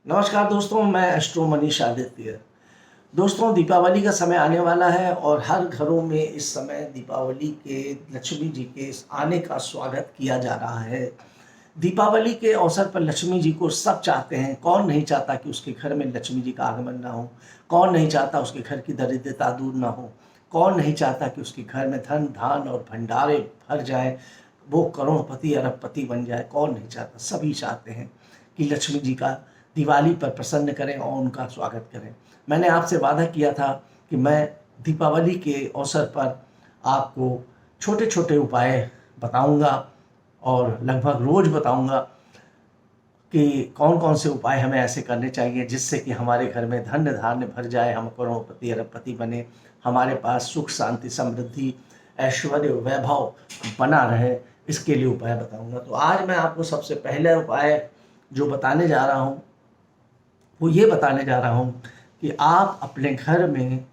नमस्कार दोस्तों, मैं एस्ट्रो मनीष आदित्य। दोस्तों, दीपावली का समय आने वाला है और हर घरों में इस समय दीपावली के लक्ष्मी जी के आने का स्वागत किया जा रहा है। दीपावली के अवसर पर लक्ष्मी जी को सब चाहते हैं। कौन नहीं चाहता कि उसके घर में लक्ष्मी जी का आगमन ना हो। कौन नहीं चाहता उसके घर की दरिद्रता दूर ना हो। कौन नहीं चाहता कि उसके घर में धन धान और भंडारे भर जाए, वो करोड़पति अरबपति बन जाए। कौन नहीं चाहता, सभी चाहते हैं कि लक्ष्मी जी का दिवाली पर प्रसन्न करें और उनका स्वागत करें। मैंने आपसे वादा किया था कि मैं दीपावली के अवसर पर आपको छोटे छोटे उपाय बताऊंगा और लगभग रोज बताऊंगा कि कौन कौन से उपाय हमें ऐसे करने चाहिए जिससे कि हमारे घर में धन धान्य भर जाए, हम करोड़पति अरबपति बने, हमारे पास सुख शांति समृद्धि ऐश्वर्य वैभव बना रहे। इसके लिए उपाय बताऊंगा। तो आज मैं आपको सबसे पहला उपाय जो बताने जा रहा हूँ वो ये बताने जा रहा हूँ कि आप अपने घर में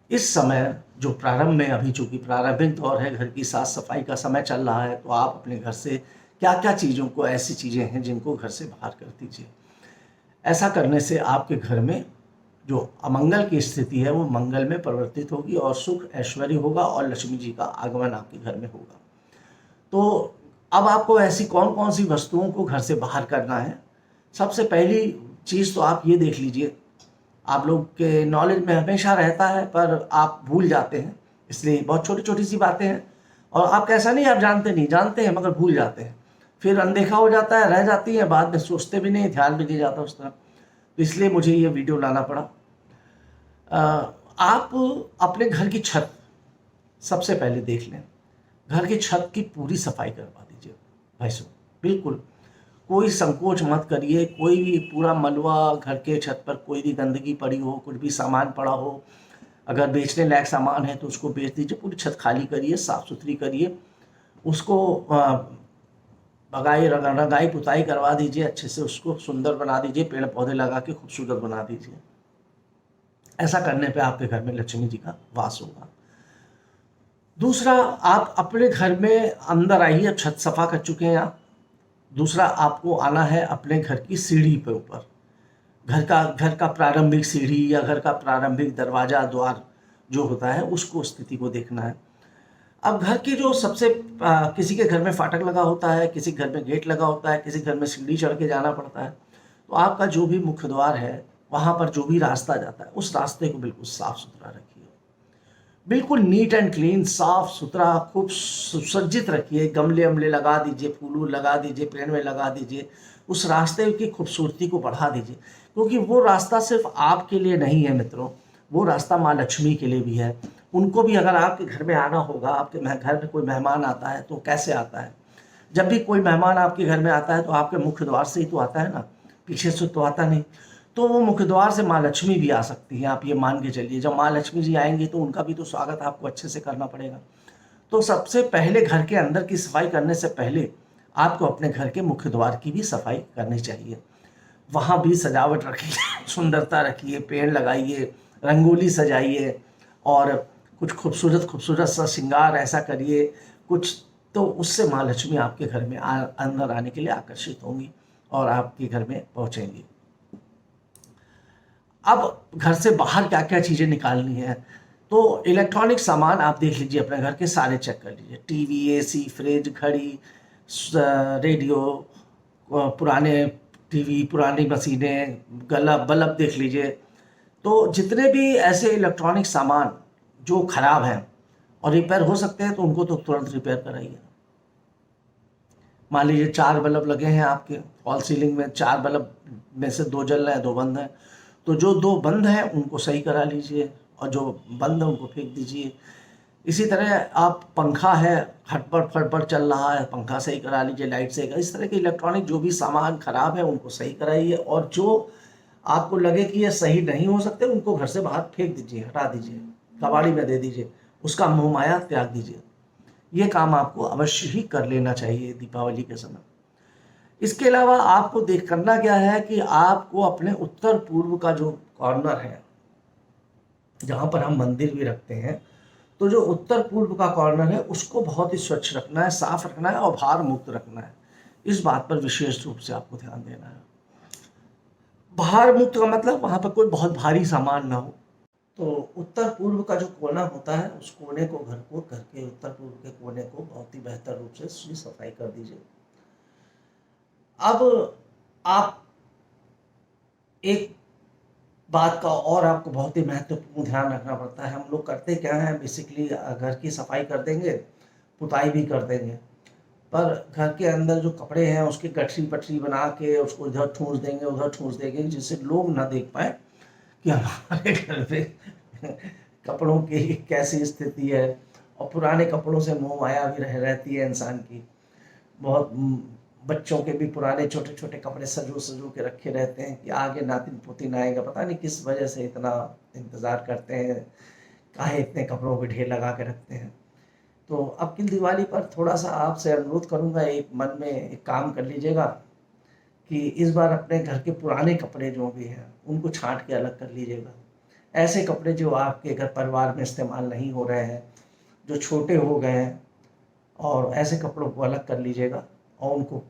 इस समय जो प्रारंभ में, अभी चूंकि प्रारंभिक दौर है, घर की साफ सफाई का समय चल रहा है, तो आप अपने घर से क्या क्या चीज़ों को, ऐसी चीज़ें हैं जिनको घर से बाहर कर दीजिए। ऐसा करने से आपके घर में जो अमंगल की स्थिति है वो मंगल में परिवर्तित होगी और सुख ऐश्वर्य होगा और लक्ष्मी जी का आगमन आपके घर में होगा। तो अब आपको ऐसी कौन कौन सी वस्तुओं को घर से बाहर करना है। सबसे पहली चीज़ तो आप ये देख लीजिए, आप लोग के नॉलेज में हमेशा रहता है पर आप भूल जाते हैं, इसलिए बहुत छोटी छोटी सी बातें हैं। और आप कैसा नहीं, आप जानते नहीं, जानते हैं मगर भूल जाते हैं, फिर अनदेखा हो जाता है, रह जाती है, बाद में सोचते भी नहीं, ध्यान भी नहीं जाता उस तरफ। तो इसलिए मुझे ये वीडियो लाना पड़ा। आप अपने घर की छत सबसे पहले देख लें। घर की छत की पूरी सफाई करवा दीजिए भाई साहब, बिल्कुल कोई संकोच मत करिए। कोई भी पूरा मलबा, घर के छत पर कोई भी गंदगी पड़ी हो, कुछ भी सामान पड़ा हो, अगर बेचने लायक सामान है तो उसको बेच दीजिए। पूरी छत खाली करिए, साफ सुथरी करिए, उसको बगाई रंगाई पुताई करवा दीजिए, अच्छे से उसको सुंदर बना दीजिए, पेड़ पौधे लगा के खूबसूरत बना दीजिए। ऐसा करने पे आपके घर में लक्ष्मी जी का वास होगा। दूसरा, आप अपने घर में अंदर आइए, अब छत सफा कर चुके हैं आप। दूसरा, आपको आना है अपने घर की सीढ़ी पे ऊपर। घर का प्रारंभिक सीढ़ी या घर का प्रारंभिक दरवाजा द्वार जो होता है उसको, स्थिति को देखना है। अब घर की जो सबसे किसी के घर में फाटक लगा होता है, किसी घर में गेट लगा होता है, किसी घर में सीढ़ी चढ़ के जाना पड़ता है। तो आपका जो भी मुख्य द्वार है, वहाँ पर जो भी रास्ता जाता है, उस रास्ते को बिल्कुल साफ सुथरा रखिए। बिल्कुल नीट एंड क्लीन, साफ सुथरा, खूब सुसज्जित रखिए। गमले वमले लगा दीजिए, फूल वूल लगा दीजिए, पेड़ में लगा दीजिए। उस रास्ते की खूबसूरती को बढ़ा दीजिए, क्योंकि वो रास्ता सिर्फ आपके लिए नहीं है मित्रों, वो रास्ता माँ लक्ष्मी के लिए भी है। उनको भी अगर आपके घर में आना होगा, आपके घर में कोई मेहमान आता है तो कैसे आता है? जब भी कोई मेहमान आपके घर में आता है तो आपके मुख्य द्वार से ही तो आता है ना, पीछे से तो आता नहीं। तो वो मुख्य द्वार से माँ लक्ष्मी भी आ सकती हैं, आप ये मान के चलिए। जब माँ लक्ष्मी जी आएंगी तो उनका भी तो स्वागत आपको अच्छे से करना पड़ेगा। तो सबसे पहले घर के अंदर की सफाई करने से पहले आपको अपने घर के मुख्य द्वार की भी सफाई करनी चाहिए। वहाँ भी सजावट रखिए, सुंदरता रखिए, पेड़ लगाइए, रंगोली सजाइए और कुछ खूबसूरत खूबसूरत सा श्रृंगार ऐसा करिए कुछ। तो उससे माँ लक्ष्मी आपके घर में अंदर आने के लिए आकर्षित होंगी और आपके घर में पहुँचेंगी। अब घर से बाहर क्या क्या चीज़ें निकालनी है, तो इलेक्ट्रॉनिक सामान आप देख लीजिए, अपने घर के सारे चेक कर लीजिए। टीवी, एसी, फ्रिज, घड़ी, रेडियो, पुराने टीवी, पुरानी मशीनें, गलब बल्ब देख लीजिए। तो जितने भी ऐसे इलेक्ट्रॉनिक सामान जो खराब हैं और रिपेयर हो सकते हैं तो उनको तो तुरंत रिपेयर कराइए। मान लीजिए 4 बल्ब लगे हैं आपके फॉल सीलिंग में, 4 बल्ब में से 2 जल रहे हैं, 2 बंद हैं। तो जो 2 बंद हैं उनको सही करा लीजिए और जो बंद है उनको फेंक दीजिए। इसी तरह आप पंखा है, हटपट फटपट चल रहा है, पंखा सही करा लीजिए, लाइट सही करा। इस तरह के इलेक्ट्रॉनिक जो भी सामान खराब है उनको सही कराइए और जो आपको लगे कि ये सही नहीं हो सकते उनको घर से बाहर फेंक दीजिए, हटा दीजिए, कबाड़ी में दे दीजिए, उसका मोह माया त्याग दीजिए। ये काम आपको अवश्य ही कर लेना चाहिए दीपावली के समय। इसके अलावा आपको देख करना क्या है कि आपको अपने उत्तर पूर्व का जो कॉर्नर है, जहाँ पर हम मंदिर भी रखते हैं, तो जो उत्तर पूर्व का कॉर्नर है उसको बहुत ही स्वच्छ रखना है, साफ रखना है और भार मुक्त रखना है। इस बात पर विशेष रूप से आपको ध्यान देना है। भार मुक्त का मतलब वहाँ पर कोई बहुत भारी सामान ना हो। तो उत्तर पूर्व का जो कोना होता है, उस कोने को, घर के उत्तर पूर्व के कोने को बहुत ही बेहतर रूप से सफाई कर दीजिए। अब आप एक बात का और आपको बहुत ही महत्वपूर्ण ध्यान रखना पड़ता है। हम लोग करते क्या है, बेसिकली घर की सफाई कर देंगे, पुताई भी कर देंगे, पर घर के अंदर जो कपड़े हैं उसकी गठरी पटरी बना के उसको इधर ठूंस देंगे, उधर ठूंस देंगे, जिससे लोग ना देख पाए कि हमारे घर पे कपड़ों की कैसी स्थिति है। और पुराने कपड़ों से मोह माया भी रहती है इंसान की। बहुत बच्चों के भी पुराने छोटे छोटे कपड़े सजो सजो के रखे रहते हैं कि आगे नातिन पोतीन आएगा, पता नहीं किस वजह से इतना इंतज़ार करते हैं, काहे इतने कपड़ों के ढेर लगा के रखते हैं। तो अब की दिवाली पर थोड़ा सा आपसे अनुरोध करूंगा, एक मन में एक काम कर लीजिएगा कि इस बार अपने घर के पुराने कपड़े जो भी हैं उनको छांट के अलग कर लीजिएगा। ऐसे कपड़े जो आपके घर परिवार में इस्तेमाल नहीं हो रहे हैं, जो छोटे हो गए हैं, और ऐसे कपड़ों को अलग कर लीजिएगा और उनको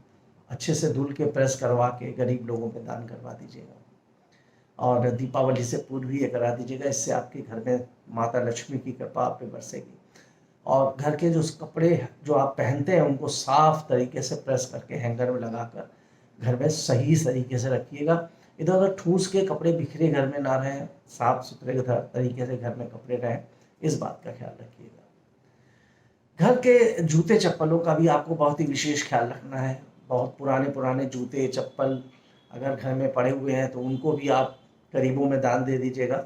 अच्छे से धुल के प्रेस करवा के गरीब लोगों में दान करवा दीजिएगा। और दीपावली से पूर्व ही ये करा दीजिएगा, इससे आपके घर में माता लक्ष्मी की कृपा आप पे बरसेगी। और घर के जो कपड़े जो आप पहनते हैं उनको साफ तरीके से प्रेस करके हैंगर में लगाकर घर में सही तरीके से रखिएगा। इधर उधर ठूस के कपड़े बिखरे घर में ना रहें, साफ सुथरे तरीके से घर में कपड़े रहें, इस बात का ख्याल रखिएगा। घर के जूते चप्पलों का भी आपको बहुत ही विशेष ख्याल रखना है। बहुत पुराने पुराने जूते चप्पल अगर घर में पड़े हुए हैं तो उनको भी आप गरीबों में दान दे दीजिएगा।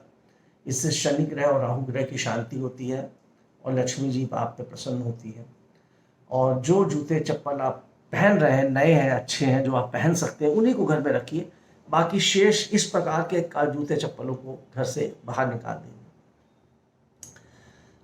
इससे शनि ग्रह और राहु ग्रह की शांति होती है और लक्ष्मी जी आप पे प्रसन्न होती है। और जो जूते चप्पल आप पहन रहे हैं, नए हैं, अच्छे हैं, जो आप पहन सकते हैं, उन्हीं को घर में रखिए। बाकी शेष इस प्रकार के जूते चप्पलों को घर से बाहर निकाल देंगे।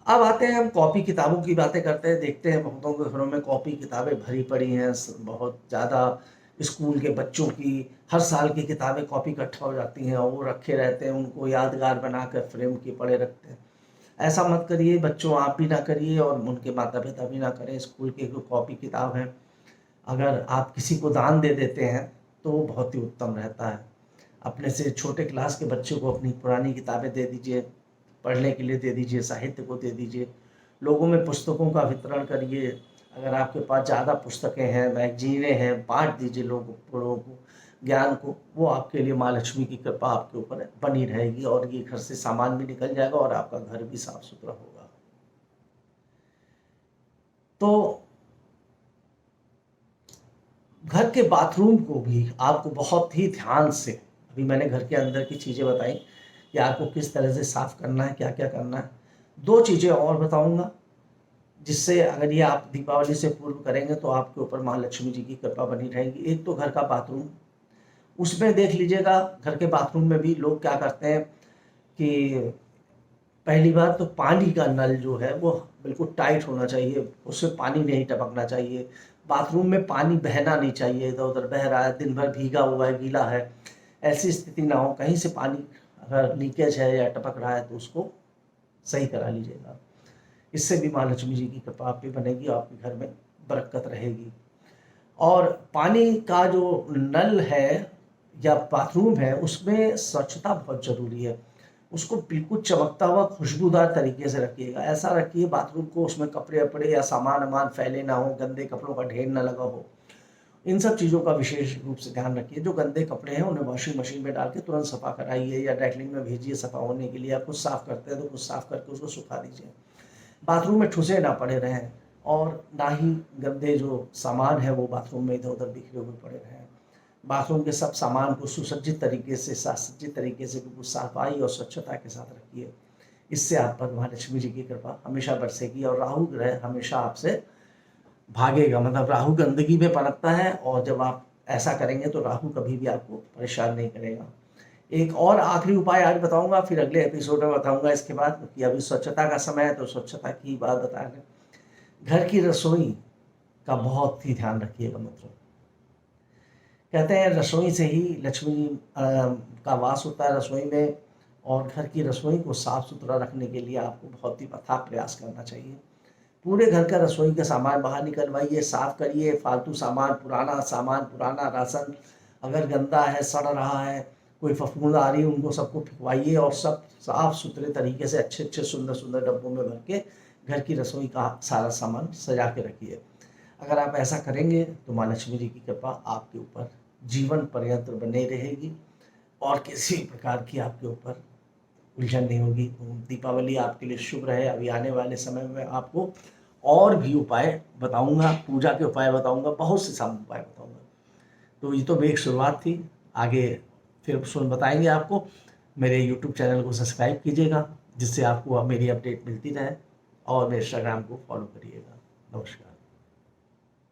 अब आते हैं, हम कॉपी किताबों की बातें करते हैं। देखते हैं बहुतों के घरों में कॉपी किताबें भरी पड़ी हैं, बहुत ज़्यादा। स्कूल के बच्चों की हर साल की किताबें कॉपी इकट्ठा हो जाती हैं और वो रखे रहते हैं, उनको यादगार बनाकर फ्रेम के पड़े रखते हैं। ऐसा मत करिए बच्चों, आप भी ना करिए और उनके माता पिता भी ना करें। स्कूल की जो कॉपी किताब हैं, अगर आप किसी को दान दे देते हैं तो वो बहुत ही उत्तम रहता है। अपने से छोटे क्लास के बच्चों को अपनी पुरानी किताबें दे दीजिए, पढ़ने के लिए दे दीजिए, साहित्य को दे दीजिए। लोगों में पुस्तकों का वितरण करिए। अगर आपके पास ज़्यादा पुस्तकें हैं, मैगजीनें हैं, बांट दीजिए लोगों को ज्ञान को। वो आपके लिए माँ लक्ष्मी की कृपा आपके ऊपर बनी रहेगी और ये घर से सामान भी निकल जाएगा और आपका घर भी साफ सुथरा होगा। तो घर के बाथरूम को भी आपको बहुत ही ध्यान से, अभी मैंने घर के अंदर की चीज़ें बताई कि आपको किस तरह से साफ़ करना है, क्या क्या करना है। दो चीज़ें और बताऊंगा जिससे अगर ये आप दीपावली से पूर्व करेंगे तो आपके ऊपर माँ लक्ष्मी जी की कृपा बनी रहेगी। एक तो घर का बाथरूम, उसमें देख लीजिएगा घर के बाथरूम में भी लोग क्या करते हैं कि पहली बात तो पानी का नल जो है वो बिल्कुल टाइट होना चाहिए, उससे पानी नहीं टपकना चाहिए। बाथरूम में पानी बहना नहीं चाहिए, इधर उधर बह रहा है, दिन भर भीगा हुआ है, गीला है, ऐसी स्थिति ना हो। कहीं से पानी अगर लीकेज है या टपक रहा है तो उसको सही करा लीजिएगा। इससे भी माँ लक्ष्मी जी की कृपा आप पे बनेगी, आपके घर में बरकत रहेगी। और पानी का जो नल है या बाथरूम है उसमें स्वच्छता बहुत ज़रूरी है। उसको बिल्कुल चमकता हुआ खुशबूदार तरीके से रखिएगा। ऐसा रखिए बाथरूम को, उसमें कपड़े वपड़े या सामान वामान फैले ना हो, गंदे कपड़ों का ढेर ना लगा हो। इन सब चीज़ों का विशेष रूप से ध्यान रखिए। जो गंदे कपड़े हैं उन्हें वॉशिंग मशीन में डाल के तुरंत सफ़ा कराइए या ड्राई क्लीन में भेजिए सफ़ा होने के लिए। आप कुछ साफ़ करते हैं तो कुछ साफ़ करके उसको सुखा दीजिए। बाथरूम में ठुसे ना पड़े रहें और ना ही गंदे जो सामान है वो बाथरूम में इधर उधर बिखरे हुए पड़े रहें। बाथरूम के सब सामान को सुसज्जित तरीके से, सासज्जित तरीके से बिल्कुल सफाई और स्वच्छता के साथ रखिए। इससे आप पर माँ लक्ष्मी जी की कृपा हमेशा बरसेगी और राहु ग्रह हमेशा आपसे भागेगा। मतलब राहु गंदगी में पनपता है और जब आप ऐसा करेंगे तो राहु कभी भी आपको परेशान नहीं करेगा। एक और आखिरी उपाय आज बताऊंगा, फिर अगले एपिसोड में बताऊंगा इसके बाद, क्योंकि अभी स्वच्छता का समय है तो स्वच्छता की बात बता रहे। घर की रसोई का बहुत ही ध्यान रखिएगा मित्रों। कहते हैं रसोई से ही लक्ष्मी का वास होता है, रसोई में। और घर की रसोई को साफ सुथरा रखने के लिए आपको बहुत ही अथाक प्रयास करना चाहिए। पूरे घर का रसोई का सामान बाहर निकलवाइए, साफ करिए। फालतू सामान, पुराना राशन अगर गंदा है, सड़ रहा है, कोई फफूंद आ रही है उनको सबको फिकवाइए और सब साफ सुथरे तरीके से अच्छे अच्छे सुंदर सुंदर डब्बों में भर के घर की रसोई का सारा सामान सजा के रखिए। अगर आप ऐसा करेंगे तो माँ लक्ष्मी जी की कृपा आपके ऊपर जीवन पर्यंत बनी रहेगी और किसी प्रकार की आपके ऊपर उलझन नहीं होगी। दीपावली आपके लिए शुभ रहे। अभी आने वाले समय में आपको और भी उपाय बताऊंगा, पूजा के उपाय बताऊंगा, बहुत से सब उपाय बताऊंगा। तो ये तो एक शुरुआत थी, आगे फिर सुन बताएंगे आपको। मेरे यूट्यूब चैनल को सब्सक्राइब कीजिएगा जिससे आपको मेरी अपडेट मिलती रहे और मेरे इंस्टाग्राम को फॉलो करिएगा। नमस्कार।